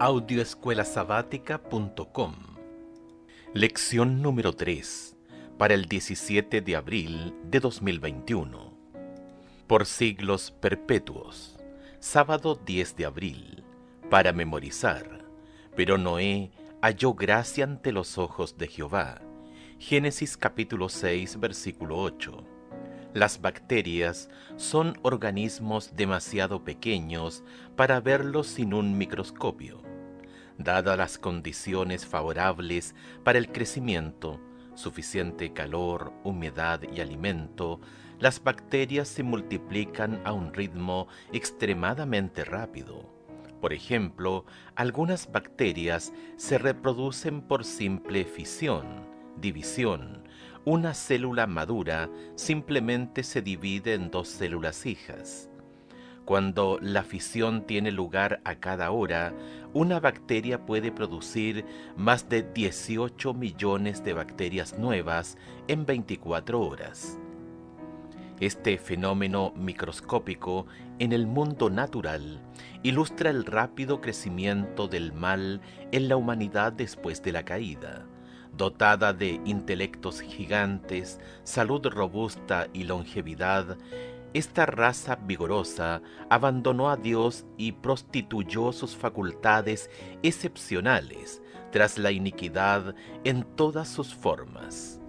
Audioescuelasabática.com. Lección número 3, para el 17 de abril de 2021. Por siglos perpetuos. Sábado 10 de abril. Para memorizar. Pero Noé halló gracia ante los ojos de Jehová. Génesis capítulo 6, versículo 8. Las bacterias son organismos demasiado pequeños para verlos sin un microscopio. Dadas las condiciones favorables para el crecimiento, suficiente calor, humedad y alimento, las bacterias se multiplican a un ritmo extremadamente rápido. Por ejemplo, algunas bacterias se reproducen por simple fisión, división. Una célula madura simplemente se divide en dos células hijas. Cuando la fisión tiene lugar a cada hora, una bacteria puede producir más de 18 millones de bacterias nuevas en 24 horas. Este fenómeno microscópico en el mundo natural ilustra el rápido crecimiento del mal en la humanidad después de la caída. Dotada de intelectos gigantes, salud robusta y longevidad, esta raza vigorosa abandonó a Dios y prostituyó sus facultades excepcionales tras la iniquidad en todas sus formas.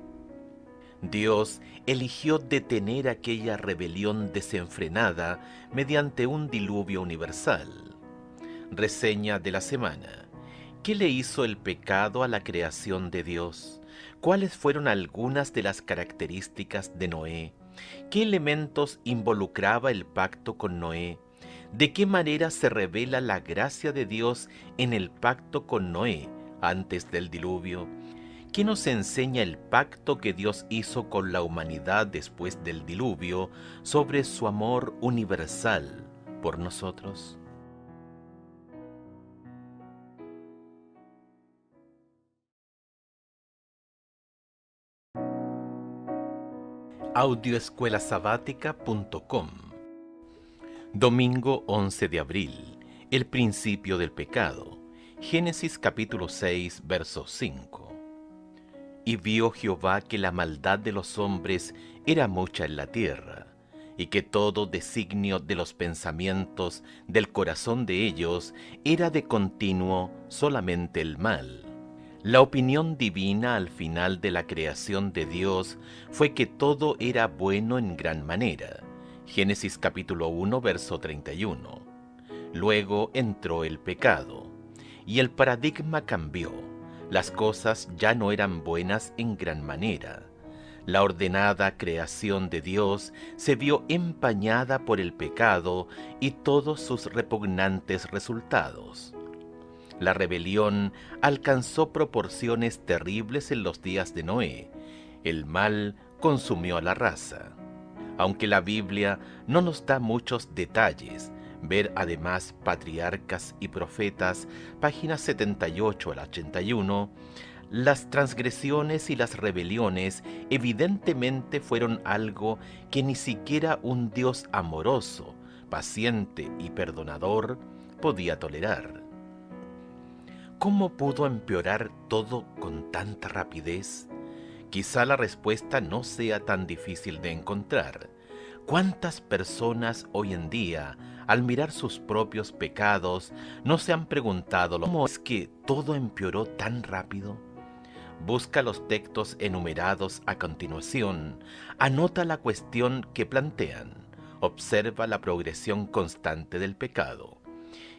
Dios eligió detener aquella rebelión desenfrenada mediante un diluvio universal. Reseña de la semana. ¿Qué le hizo el pecado a la creación de Dios? ¿Cuáles fueron algunas de las características de Noé? ¿Qué elementos involucraba el pacto con Noé? ¿De qué manera se revela la gracia de Dios en el pacto con Noé antes del diluvio? ¿Qué nos enseña el pacto que Dios hizo con la humanidad después del diluvio sobre su amor universal por nosotros? Audioescuelasabática.com. Domingo 11 de abril. El principio del pecado. Génesis capítulo 6, verso 5. Y vio Jehová que la maldad de los hombres era mucha en la tierra, y que todo designio de los pensamientos del corazón de ellos era de continuo solamente el mal. La opinión divina al final de la creación de Dios fue que todo era bueno en gran manera. Génesis capítulo 1, verso 31. Luego entró el pecado, y el paradigma cambió. Las cosas ya no eran buenas en gran manera. La ordenada creación de Dios se vio empañada por el pecado y todos sus repugnantes resultados. La rebelión alcanzó proporciones terribles en los días de Noé. El mal consumió a la raza. Aunque la Biblia no nos da muchos detalles, ver además Patriarcas y Profetas, páginas 78 al 81, las transgresiones y las rebeliones evidentemente fueron algo que ni siquiera un Dios amoroso, paciente y perdonador podía tolerar. ¿Cómo pudo empeorar todo con tanta rapidez? Quizá la respuesta no sea tan difícil de encontrar. ¿Cuántas personas hoy en día, al mirar sus propios pecados, no se han preguntado cómo es que todo empeoró tan rápido? Busca los textos enumerados a continuación, anota la cuestión que plantean, observa la progresión constante del pecado.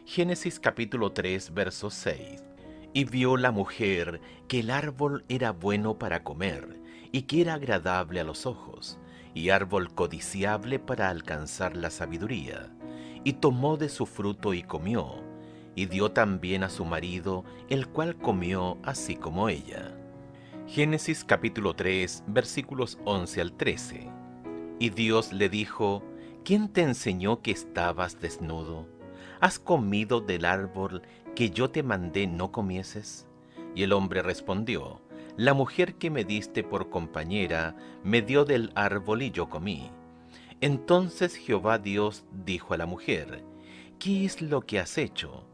Génesis capítulo 3, verso 6. Y vio la mujer que el árbol era bueno para comer, y que era agradable a los ojos, y árbol codiciable para alcanzar la sabiduría. Y tomó de su fruto y comió, y dio también a su marido, el cual comió así como ella. Génesis capítulo 3, versículos 11 al 13. Y Dios le dijo: ¿Quién te enseñó que estabas desnudo? ¿Has comido del árbol que yo te mandé no comieses? Y el hombre respondió: La mujer que me diste por compañera me dio del árbol y yo comí. Entonces Jehová Dios dijo a la mujer: ¿Qué es lo que has hecho?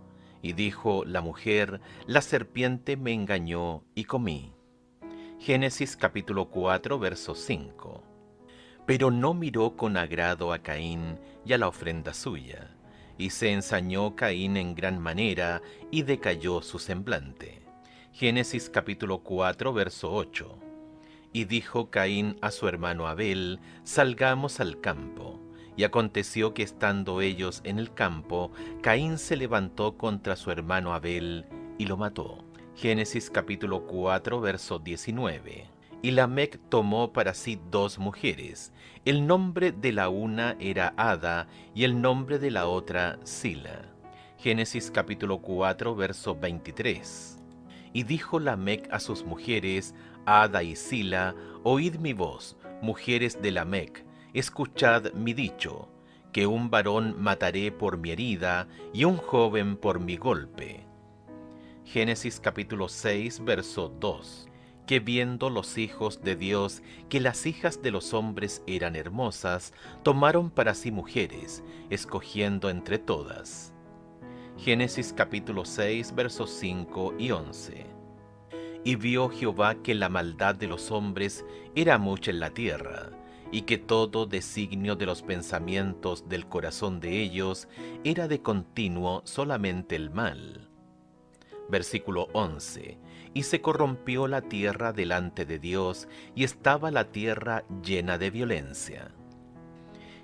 Y dijo la mujer, la serpiente me engañó y comí. Génesis capítulo 4, verso 5. Pero no miró con agrado a Caín y a la ofrenda suya, y se ensañó Caín en gran manera, y decayó su semblante. Génesis capítulo 4, verso 8. Y dijo Caín a su hermano Abel, salgamos al campo. Y aconteció que estando ellos en el campo, Caín se levantó contra su hermano Abel y lo mató. Génesis capítulo 4, verso 19. Y Lamec tomó para sí 2 mujeres. El nombre de la una era Ada y el nombre de la otra Sila. Génesis capítulo 4, verso 23. Y dijo Lamec a sus mujeres, Ada y Sila, oíd mi voz, mujeres de Lamec, escuchad mi dicho, que un varón mataré por mi herida y un joven por mi golpe. Génesis capítulo 6, verso 2. Que viendo los hijos de Dios que las hijas de los hombres eran hermosas, tomaron para sí mujeres, escogiendo entre todas. Génesis capítulo 6, versos 5 y 11. Y vio Jehová que la maldad de los hombres era mucha en la tierra, y que todo designio de los pensamientos del corazón de ellos era de continuo solamente el mal. Versículo 11. Y se corrompió la tierra delante de Dios, y estaba la tierra llena de violencia.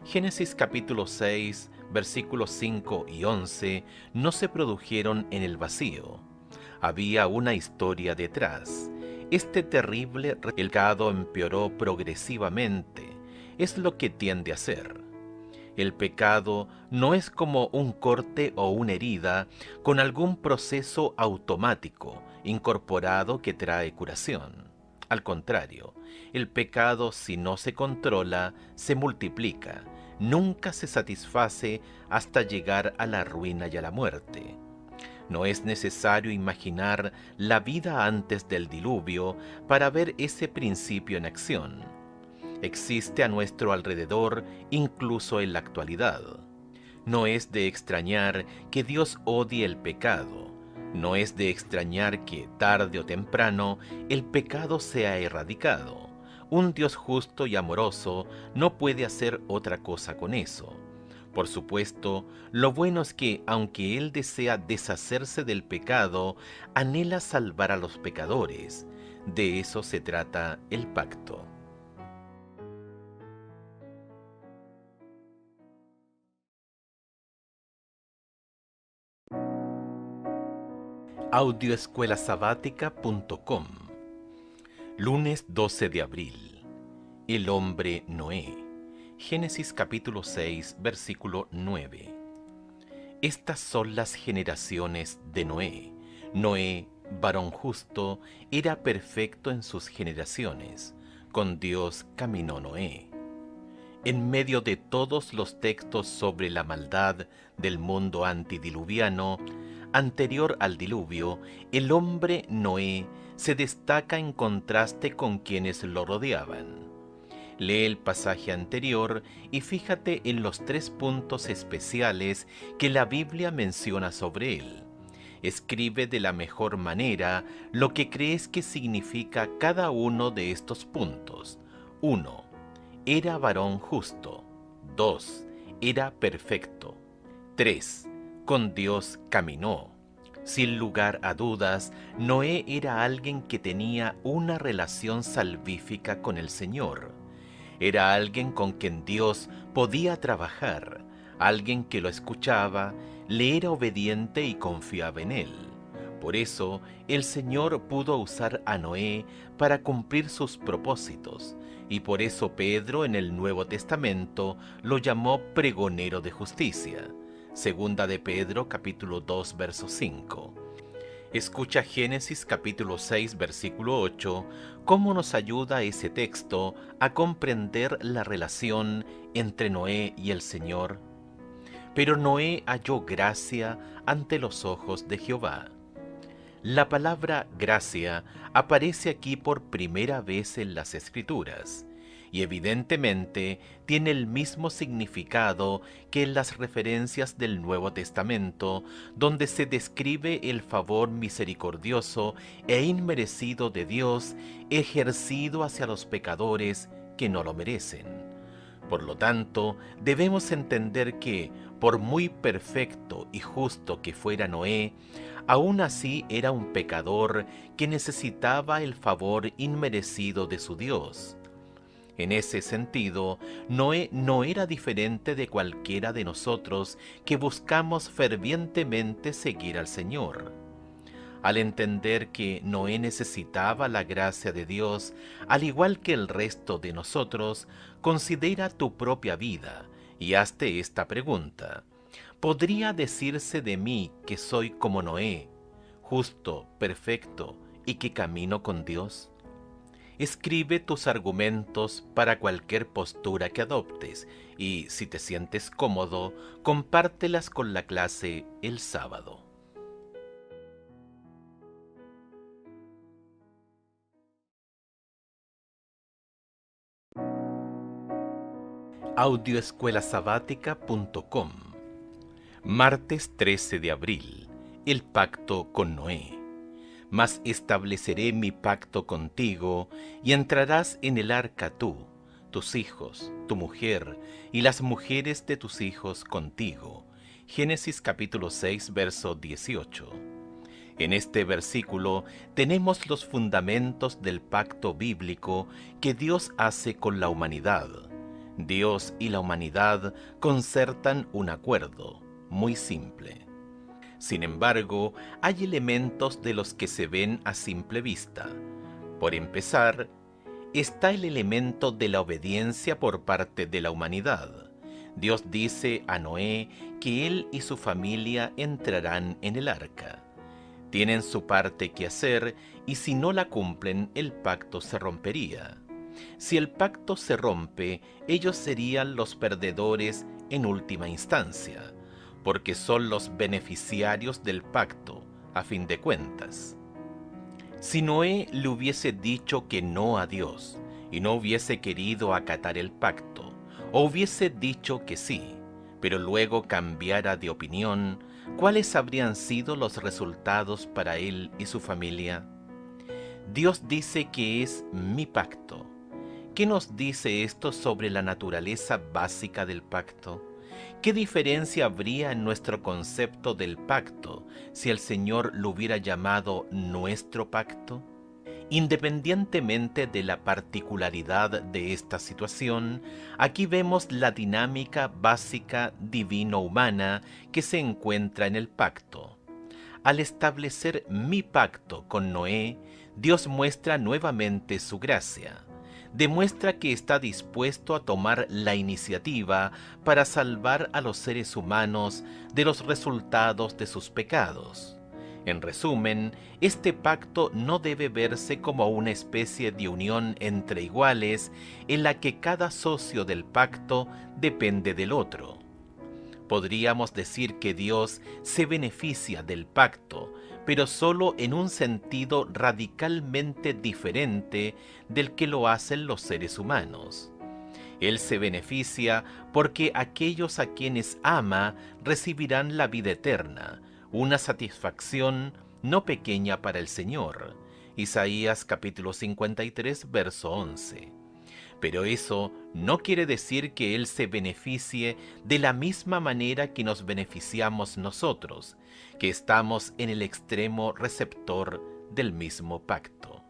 Génesis capítulo 6, versículos 5 y 11 no se produjeron en el vacío. Había una historia detrás. Este terrible pecado empeoró progresivamente. Es lo que tiende a ser. El pecado no es como un corte o una herida con algún proceso automático incorporado que trae curación. Al contrario, el pecado, si no se controla, se multiplica, nunca se satisface hasta llegar a la ruina y a la muerte. No es necesario imaginar la vida antes del diluvio para ver ese principio en acción. Existe a nuestro alrededor, incluso en la actualidad. No es de extrañar que Dios odie el pecado. No es de extrañar que, tarde o temprano, el pecado sea erradicado. Un Dios justo y amoroso no puede hacer otra cosa con eso. Por supuesto, lo bueno es que, aunque Él desea deshacerse del pecado, anhela salvar a los pecadores. De eso se trata el pacto. Audioescuelasabática.com. Lunes 12 de abril. El hombre Noé. Génesis capítulo 6, versículo 9. Estas son las generaciones de Noé. Noé, varón justo, era perfecto en sus generaciones. Con Dios caminó Noé. En medio de todos los textos sobre la maldad del mundo antidiluviano, anterior al diluvio, el hombre Noé se destaca en contraste con quienes lo rodeaban. Lee el pasaje anterior y fíjate en los 3 puntos especiales que la Biblia menciona sobre él. Escribe de la mejor manera lo que crees que significa cada uno de estos puntos. 1. Era varón justo. 2. Era perfecto. 3. Con Dios caminó. Sin lugar a dudas, Noé era alguien que tenía una relación salvífica con el Señor. Era alguien con quien Dios podía trabajar, alguien que lo escuchaba, le era obediente y confiaba en él. Por eso, el Señor pudo usar a Noé para cumplir sus propósitos, y por eso Pedro en el Nuevo Testamento lo llamó pregonero de justicia. Segunda de Pedro capítulo 2 verso 5. Escucha Génesis capítulo 6 versículo 8, cómo nos ayuda ese texto a comprender la relación entre Noé y el Señor. Pero Noé halló gracia ante los ojos de Jehová. La palabra gracia aparece aquí por primera vez en las Escrituras, y evidentemente tiene el mismo significado que en las referencias del Nuevo Testamento, donde se describe el favor misericordioso e inmerecido de Dios ejercido hacia los pecadores que no lo merecen. Por lo tanto, debemos entender que, por muy perfecto y justo que fuera Noé, aún así era un pecador que necesitaba el favor inmerecido de su Dios. En ese sentido, Noé no era diferente de cualquiera de nosotros que buscamos fervientemente seguir al Señor. Al entender que Noé necesitaba la gracia de Dios, al igual que el resto de nosotros, considera tu propia vida y hazte esta pregunta. ¿Podría decirse de mí que soy como Noé, justo, perfecto y que camino con Dios? Escribe tus argumentos para cualquier postura que adoptes y, si te sientes cómodo, compártelas con la clase el sábado. Audioescuelasabática.com. Martes 13 de abril. El pacto con Noé. Mas estableceré mi pacto contigo, y entrarás en el arca tú, tus hijos, tu mujer, y las mujeres de tus hijos contigo. Génesis capítulo 6, verso 18. En este versículo tenemos los fundamentos del pacto bíblico que Dios hace con la humanidad. Dios y la humanidad concertan un acuerdo, muy simple. Sin embargo, hay elementos de los que se ven a simple vista. Por empezar, está el elemento de la obediencia por parte de la humanidad. Dios dice a Noé que él y su familia entrarán en el arca. Tienen su parte que hacer y si no la cumplen, el pacto se rompería. Si el pacto se rompe, ellos serían los perdedores en última instancia, porque son los beneficiarios del pacto, a fin de cuentas. Si Noé le hubiese dicho que no a Dios y no hubiese querido acatar el pacto, o hubiese dicho que sí, pero luego cambiara de opinión, ¿cuáles habrían sido los resultados para él y su familia? Dios dice que es mi pacto. ¿Qué nos dice esto sobre la naturaleza básica del pacto? ¿Qué diferencia habría en nuestro concepto del pacto si el Señor lo hubiera llamado nuestro pacto? Independientemente de la particularidad de esta situación, aquí vemos la dinámica básica divino-humana que se encuentra en el pacto. Al establecer mi pacto con Noé, Dios muestra nuevamente su gracia. Demuestra que está dispuesto a tomar la iniciativa para salvar a los seres humanos de los resultados de sus pecados. En resumen, este pacto no debe verse como una especie de unión entre iguales en la que cada socio del pacto depende del otro. Podríamos decir que Dios se beneficia del pacto, pero solo en un sentido radicalmente diferente del que lo hacen los seres humanos. Él se beneficia porque aquellos a quienes ama recibirán la vida eterna, una satisfacción no pequeña para el Señor. Isaías capítulo 53, verso 11. Pero eso no quiere decir que Él se beneficie de la misma manera que nos beneficiamos nosotros, que estamos en el extremo receptor del mismo pacto.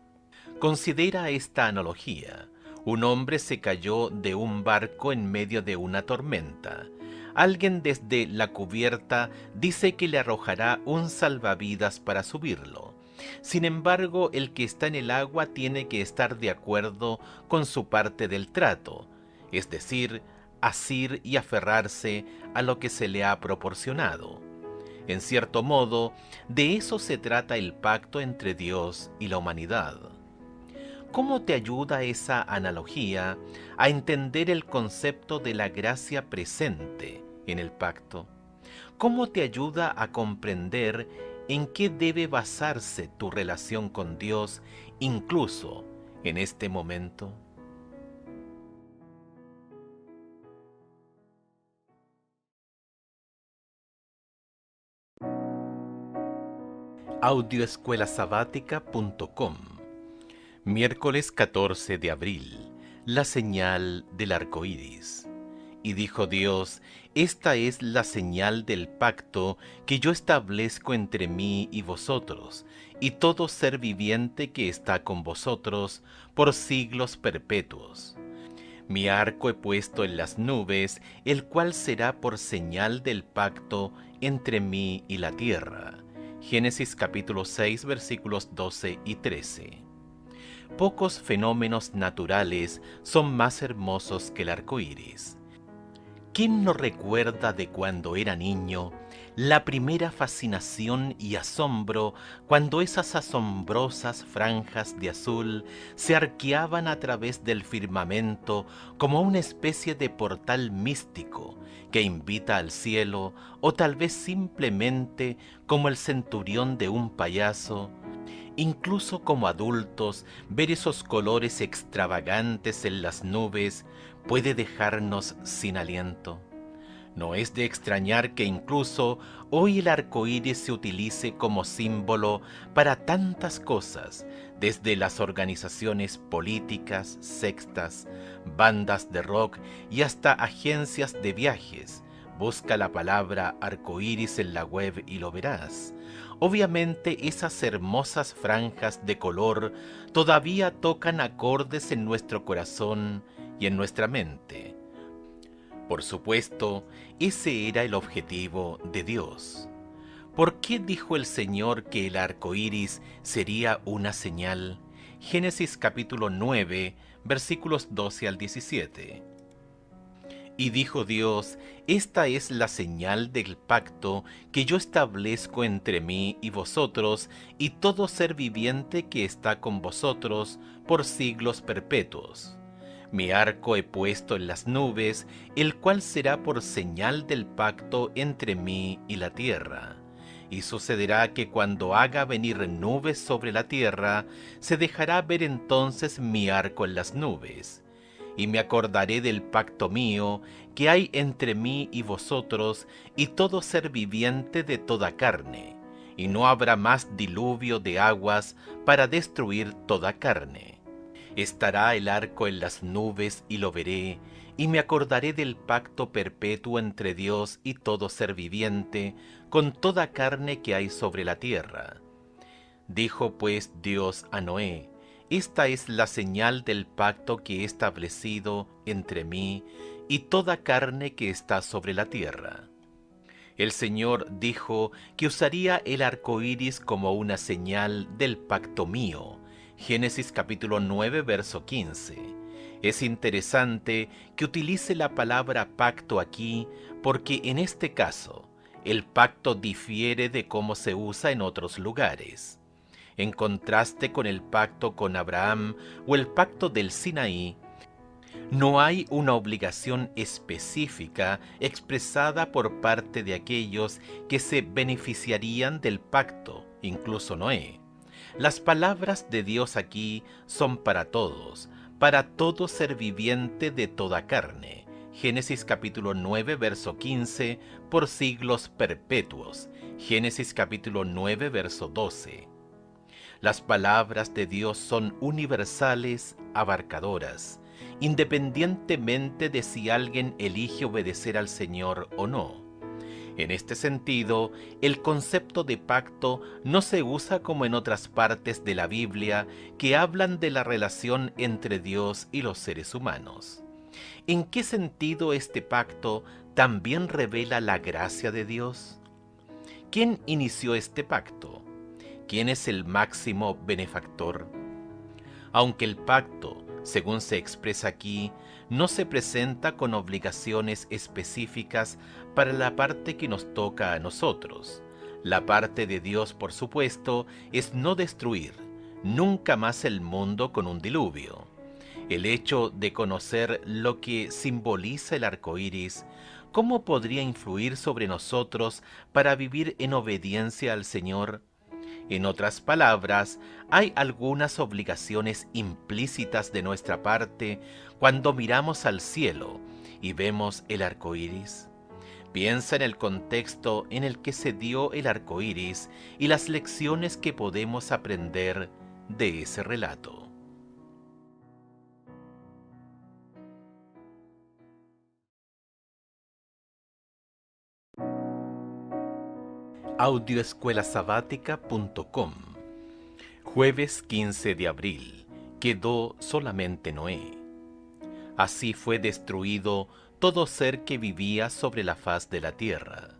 Considera esta analogía. Un hombre se cayó de un barco en medio de una tormenta. Alguien desde la cubierta dice que le arrojará un salvavidas para subirlo. Sin embargo, el que está en el agua tiene que estar de acuerdo con su parte del trato, es decir, asir y aferrarse a lo que se le ha proporcionado. En cierto modo, de eso se trata el pacto entre Dios y la humanidad. ¿Cómo te ayuda esa analogía a entender el concepto de la gracia presente en el pacto? ¿Cómo te ayuda a comprender en qué debe basarse tu relación con Dios incluso en este momento? audioescuelasabática.com. Miércoles 14 de abril. La señal del arco iris. Y dijo Dios: esta es la señal del pacto que yo establezco entre mí y vosotros, y todo ser viviente que está con vosotros, por siglos perpetuos. Mi arco he puesto en las nubes, el cual será por señal del pacto entre mí y la tierra. Génesis capítulo 6 versículos 12 y 13. Pocos fenómenos naturales son más hermosos que el arco iris. ¿Quién no recuerda de cuando era niño la primera fascinación y asombro cuando esas asombrosas franjas de azul se arqueaban a través del firmamento como una especie de portal místico que invita al cielo, o tal vez simplemente como el centurión de un payaso? Incluso como adultos, ver esos colores extravagantes en las nubes puede dejarnos sin aliento. No es de extrañar que incluso hoy el arco iris se utilice como símbolo para tantas cosas, desde las organizaciones políticas, sectas, bandas de rock y hasta agencias de viajes. Busca la palabra arco iris en la web y lo verás. Obviamente esas hermosas franjas de color todavía tocan acordes en nuestro corazón y en nuestra mente. Por supuesto, ese era el objetivo de Dios. ¿Por qué dijo el Señor que el arco iris sería una señal? Génesis capítulo 9, versículos 12 al 17. Y dijo Dios: esta es la señal del pacto que yo establezco entre mí y vosotros y todo ser viviente que está con vosotros por siglos perpetuos. Mi arco he puesto en las nubes, el cual será por señal del pacto entre mí y la tierra. Y sucederá que cuando haga venir nubes sobre la tierra, se dejará ver entonces mi arco en las nubes. Y me acordaré del pacto mío que hay entre mí y vosotros y todo ser viviente de toda carne, y no habrá más diluvio de aguas para destruir toda carne. Estará el arco en las nubes y lo veré, y me acordaré del pacto perpetuo entre Dios y todo ser viviente, con toda carne que hay sobre la tierra. Dijo pues Dios a Noé: esta es la señal del pacto que he establecido entre mí y toda carne que está sobre la tierra. El Señor dijo que usaría el arco iris como una señal del pacto mío. Génesis capítulo 9, verso 15. Es interesante que utilice la palabra pacto aquí porque en este caso el pacto difiere de cómo se usa en otros lugares. En contraste con el pacto con Abraham o el pacto del Sinaí, no hay una obligación específica expresada por parte de aquellos que se beneficiarían del pacto, incluso Noé. Las palabras de Dios aquí son para todo ser viviente de toda carne. Génesis capítulo 9, verso 15, por siglos perpetuos. Génesis capítulo 9, verso 12. Las palabras de Dios son universales, abarcadoras, independientemente de si alguien elige obedecer al Señor o no. En este sentido, el concepto de pacto no se usa como en otras partes de la Biblia que hablan de la relación entre Dios y los seres humanos. ¿En qué sentido este pacto también revela la gracia de Dios? ¿Quién inició este pacto? ¿Quién es el máximo benefactor? Aunque el pacto, según se expresa aquí, no se presenta con obligaciones específicas para la parte que nos toca a nosotros. La parte de Dios, por supuesto, es no destruir nunca más el mundo con un diluvio. El hecho de conocer lo que simboliza el arco iris, ¿cómo podría influir sobre nosotros para vivir en obediencia al Señor? En otras palabras, hay algunas obligaciones implícitas de nuestra parte cuando miramos al cielo y vemos el arco iris. Piensa en el contexto en el que se dio el arco iris y las lecciones que podemos aprender de ese relato. Audioescuelasabática.com. Jueves 15 de abril. Quedó solamente Noé. Así fue destruido todo ser que vivía sobre la faz de la tierra,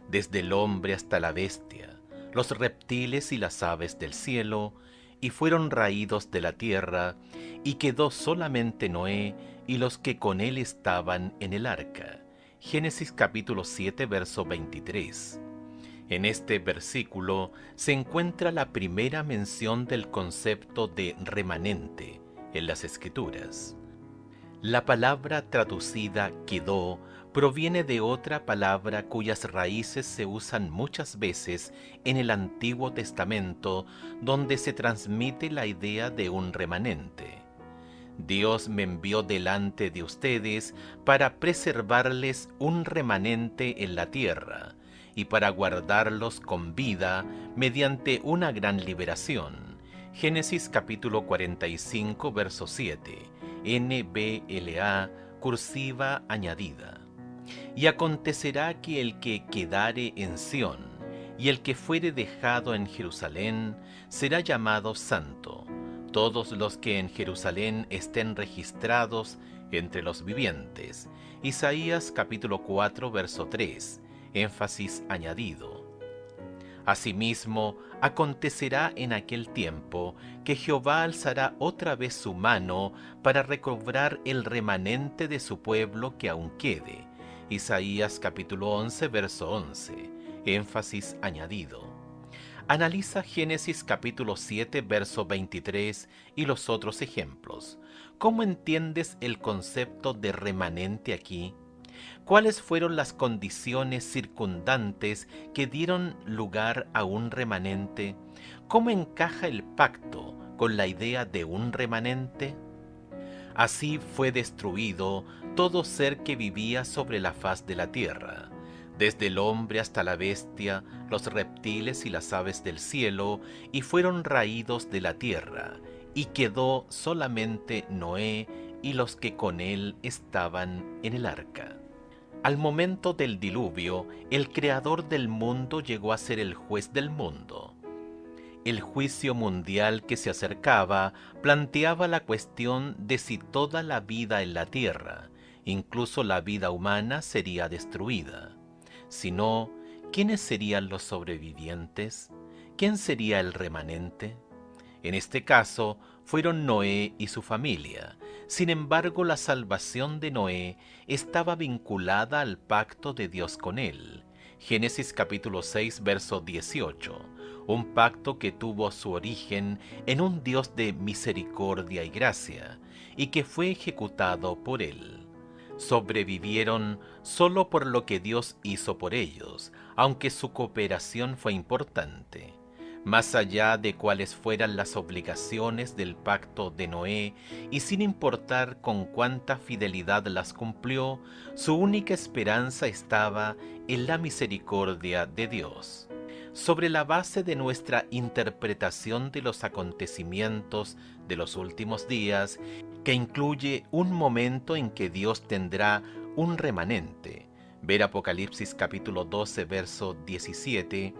desde el hombre hasta la bestia, los reptiles y las aves del cielo, y fueron raídos de la tierra, y quedó solamente Noé y los que con él estaban en el arca. Génesis capítulo 7, verso 23. En este versículo se encuentra la primera mención del concepto de remanente en las Escrituras. La palabra traducida quedó proviene de otra palabra cuyas raíces se usan muchas veces en el Antiguo Testamento, donde se transmite la idea de un remanente. Dios me envió delante de ustedes para preservarles un remanente en la tierra y para guardarlos con vida mediante una gran liberación. Génesis capítulo 45, verso 7, NBLA, cursiva añadida. Y acontecerá que el que quedare en Sión y el que fuere dejado en Jerusalén será llamado santo. Todos los que en Jerusalén estén registrados entre los vivientes. Isaías capítulo 4, verso 3, énfasis añadido. Asimismo, acontecerá en aquel tiempo que Jehová alzará otra vez su mano para recobrar el remanente de su pueblo que aún quede. Isaías capítulo 11, verso 11, énfasis añadido. Analiza Génesis capítulo 7, verso 23 y los otros ejemplos. ¿Cómo entiendes el concepto de remanente aquí? ¿Cuáles fueron las condiciones circundantes que dieron lugar a un remanente? ¿Cómo encaja el pacto con la idea de un remanente? Así fue destruido todo ser que vivía sobre la faz de la tierra, desde el hombre hasta la bestia, los reptiles y las aves del cielo, y fueron raídos de la tierra, y quedó solamente Noé y los que con él estaban en el arca. Al momento del diluvio, el creador del mundo llegó a ser el juez del mundo. El juicio mundial que se acercaba planteaba la cuestión de si toda la vida en la tierra, incluso la vida humana, sería destruida. Si no, ¿quiénes serían los sobrevivientes? ¿Quién sería el remanente? En este caso, fueron Noé y su familia. Sin embargo, la salvación de Noé estaba vinculada al pacto de Dios con él. Génesis capítulo 6, verso 18. Un pacto que tuvo su origen en un Dios de misericordia y gracia, y que fue ejecutado por él. Sobrevivieron solo por lo que Dios hizo por ellos, aunque su cooperación fue importante. Más allá de cuáles fueran las obligaciones del pacto de Noé, y sin importar con cuánta fidelidad las cumplió, su única esperanza estaba en la misericordia de Dios. Sobre la base de nuestra interpretación de los acontecimientos de los últimos días, que incluye un momento en que Dios tendrá un remanente, ver Apocalipsis capítulo 12, verso 17,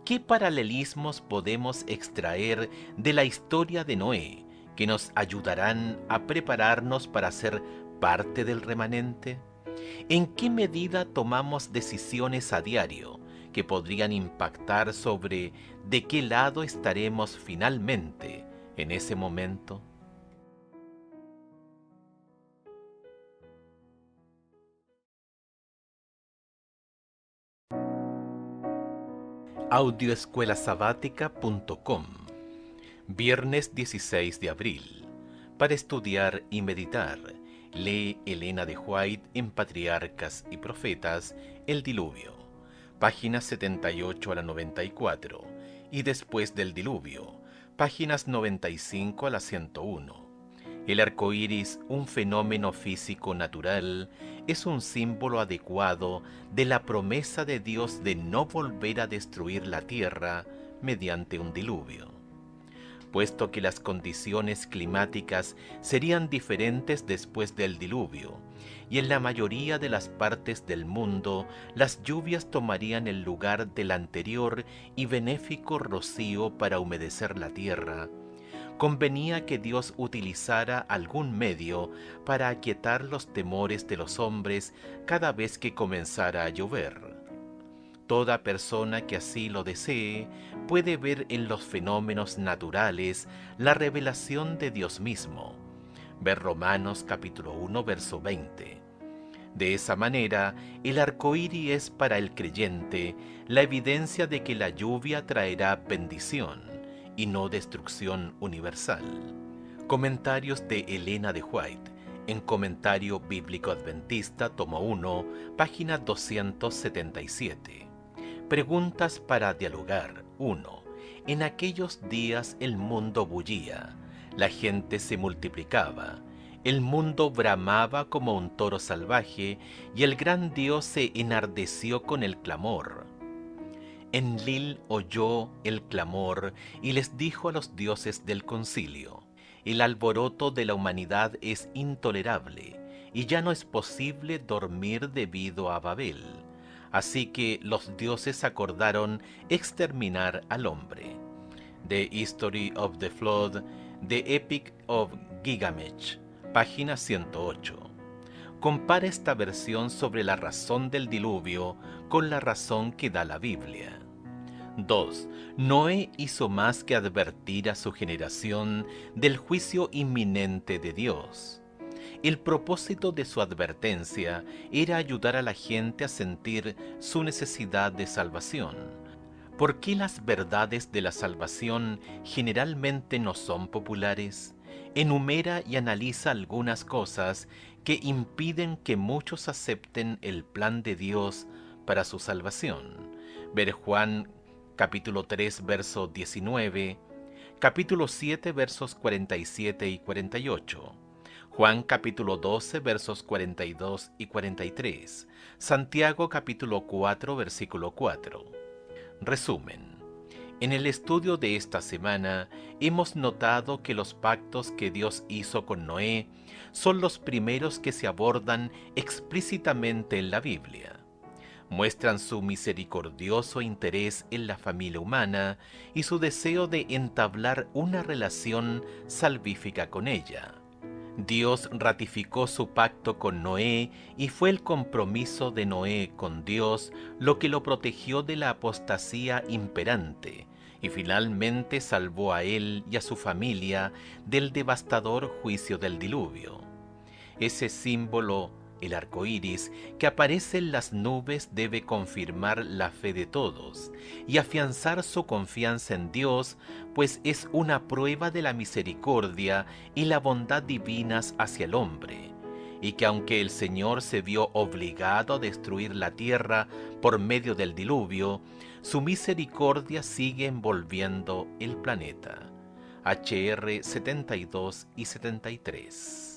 ¿qué paralelismos podemos extraer de la historia de Noé que nos ayudarán a prepararnos para ser parte del remanente? ¿En qué medida tomamos decisiones a diario que podrían impactar sobre de qué lado estaremos finalmente en ese momento? Audioescuelasabática.com. Viernes 16 de abril. Para estudiar y meditar, lee Elena de White en Patriarcas y Profetas, El Diluvio, páginas 78 a la 94, y Después del Diluvio, páginas 95 a la 101. El arco iris, un fenómeno físico natural, es un símbolo adecuado de la promesa de Dios de no volver a destruir la tierra mediante un diluvio. Puesto que las condiciones climáticas serían diferentes después del diluvio, y en la mayoría de las partes del mundo las lluvias tomarían el lugar del anterior y benéfico rocío para humedecer la tierra, convenía que Dios utilizara algún medio para aquietar los temores de los hombres cada vez que comenzara a llover. Toda persona que así lo desee puede ver en los fenómenos naturales la revelación de Dios mismo. Ver Romanos capítulo 1, verso 20. De esa manera, el arco iris es para el creyente la evidencia de que la lluvia traerá bendición y no destrucción universal. Comentarios de Elena de White, en Comentario Bíblico Adventista, tomo 1, página 277. Preguntas para dialogar. 1. En aquellos días el mundo bullía, la gente se multiplicaba, el mundo bramaba como un toro salvaje y el gran Dios se enardeció con el clamor. Enlil oyó el clamor y les dijo a los dioses del concilio: el alboroto de la humanidad es intolerable y ya no es posible dormir debido a Babel. Así que los dioses acordaron exterminar al hombre. The History of the Flood, The Epic of Gilgamesh, página 108. Compara esta versión sobre la razón del diluvio con la razón que da la Biblia. 2. Noé hizo más que advertir a su generación del juicio inminente de Dios. El propósito de su advertencia era ayudar a la gente a sentir su necesidad de salvación. ¿Por qué las verdades de la salvación generalmente no son populares? Enumera y analiza algunas cosas que impiden que muchos acepten el plan de Dios para su salvación. Ver Juan capítulo 3, verso 19, capítulo 7, versos 47 y 48. Juan capítulo 12, versos 42 y 43. Santiago capítulo 4, versículo 4. Resumen. En el estudio de esta semana hemos notado que los pactos que Dios hizo con Noé son los primeros que se abordan explícitamente en la Biblia. Muestran su misericordioso interés en la familia humana y su deseo de entablar una relación salvífica con ella. Dios ratificó su pacto con Noé y fue el compromiso de Noé con Dios lo que lo protegió de la apostasía imperante y finalmente salvó a él y a su familia del devastador juicio del diluvio. Ese símbolo, el arco iris, que aparece en las nubes debe confirmar la fe de todos y afianzar su confianza en Dios, pues es una prueba de la misericordia y la bondad divinas hacia el hombre, y que aunque el Señor se vio obligado a destruir la tierra por medio del diluvio, su misericordia sigue envolviendo el planeta. HR 72 y 73.